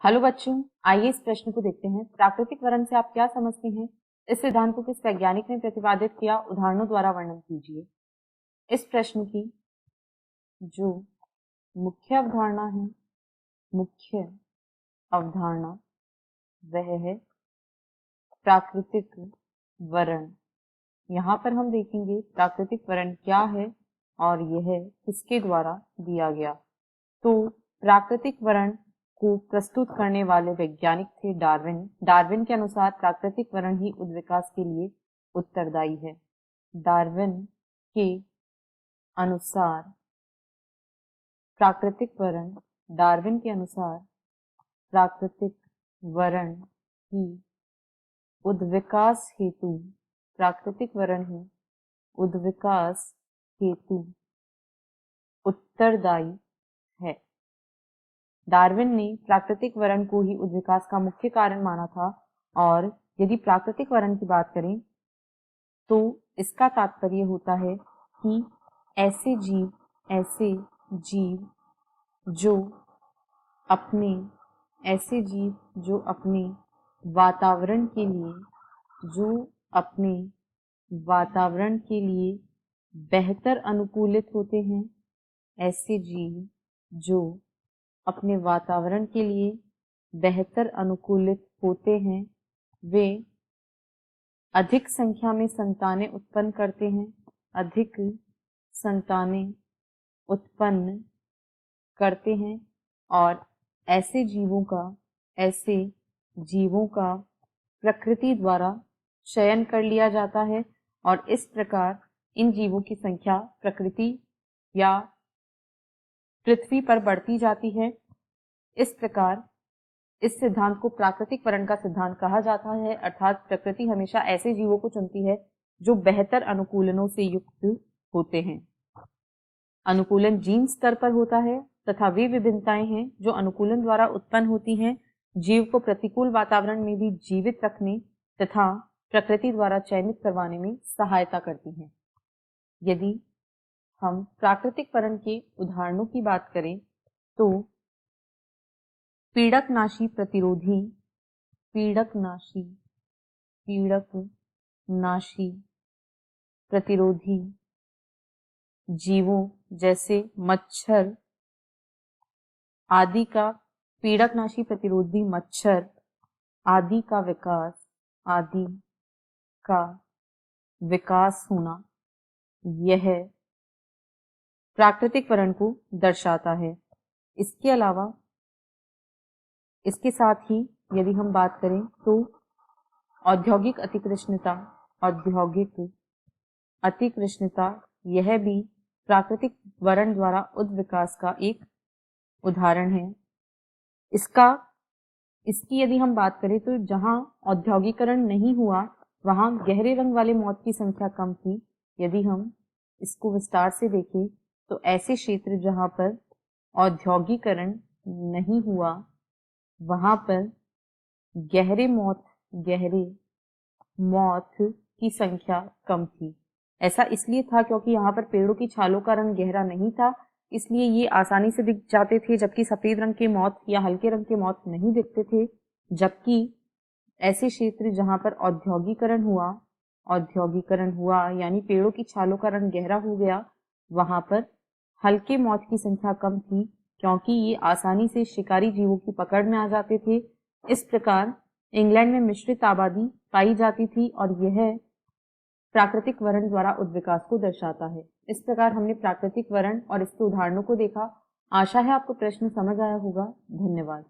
Hello बच्चों, आइए इस प्रश्न को देखते हैं। प्राकृतिक वर्ण से आप क्या समझते हैं? इस सिद्धांत को किस वैज्ञानिक ने प्रतिपादित किया? उदाहरणों द्वारा वर्णन कीजिए। इस प्रश्न की जो मुख्य अवधारणा है, मुख्य अवधारणा वह है प्राकृतिक वर्ण। यहाँ पर हम देखेंगे प्राकृतिक वर्ण क्या है और यह किसके द्वारा दिया गया। तो प्राकृतिक वर्ण को प्रस्तुत करने वाले वैज्ञानिक थे डार्विन। डार्विन के अनुसार प्राकृतिक वर्ण ही उद्विकास के लिए उत्तरदायी है। डार्विन के अनुसार प्राकृतिक वर्ण, डार्विन के अनुसार प्राकृतिक वर्ण ही उद्विकास हेतु, प्राकृतिक वर्ण ही उद्विकास हेतु उत्तरदायी है। डार्विन ने प्राकृतिक वर्ण को ही उद्विकास का मुख्य कारण माना था। और यदि प्राकृतिक वर्ण की बात करें तो इसका तात्पर्य होता है कि ऐसे जीव जो अपने वातावरण के लिए बेहतर अनुकूलित होते हैं। ऐसे जीव जो अपने वातावरण के लिए बेहतर अनुकूलित होते हैं, वे अधिक संख्या में संतानें उत्पन्न करते हैं, अधिक संतानें उत्पन्न करते हैं। और ऐसे जीवों का प्रकृति द्वारा चयन कर लिया जाता है और इस प्रकार इन जीवों की संख्या प्रकृति या पृथ्वी पर बढ़ती जाती है। इस प्रकार इस सिद्धांत को प्राकृतिक वर्ण का सिद्धांत कहा जाता है, अर्थात प्रकृति हमेशा ऐसे जीवों को चुनती है जो बेहतर अनुकूलनों से युक्त होते हैं। अनुकूलन जीन स्तर पर होता है तथा वे विभिन्नताएं हैं जो अनुकूलन द्वारा उत्पन्न होती हैं, जीव को प्रतिकूल वातावरण में भी जीवित रखने तथा प्रकृति द्वारा चयनित करवाने में सहायता करती हैं। यदि हम प्राकृतिक वर्ण के उदाहरणों की बात करें तो पीड़कनाशी प्रतिरोधी जीवों जैसे मच्छर आदि का विकास होना, यह प्राकृतिक वर्ण को दर्शाता है। इसके अलावा इसके साथ ही यदि हम बात करें तो औद्योगिक अतिकृष्णता यह भी प्राकृतिक वर्ण द्वारा उद्विकास का एक उदाहरण है। इसकी यदि हम बात करें तो जहां औद्योगिकरण नहीं हुआ वहां गहरे रंग वाले मौत की संख्या कम थी। यदि हम इसको विस्तार से देखें तो ऐसे क्षेत्र जहां पर औद्योगिकरण नहीं हुआ वहां पर गहरे मौत की संख्या कम थी। ऐसा इसलिए था क्योंकि यहाँ पर पेड़ों की छालों का रंग गहरा नहीं था, इसलिए ये आसानी से दिख जाते थे, जबकि सफेद रंग के मौत या हल्के रंग के मौत नहीं दिखते थे। जबकि ऐसे क्षेत्र जहां पर औद्योगिकरण हुआ यानी पेड़ों की छालों का रंग गहरा हो गया, वहां पर हल्के मौत की संख्या कम थी क्योंकि ये आसानी से शिकारी जीवों की पकड़ में आ जाते थे। इस प्रकार इंग्लैंड में मिश्रित आबादी पाई जाती थी और यह प्राकृतिक वर्ण द्वारा उद्विकास को दर्शाता है। इस प्रकार हमने प्राकृतिक वर्ण और इसके उदाहरणों को देखा। आशा है आपको प्रश्न समझ आया होगा। धन्यवाद।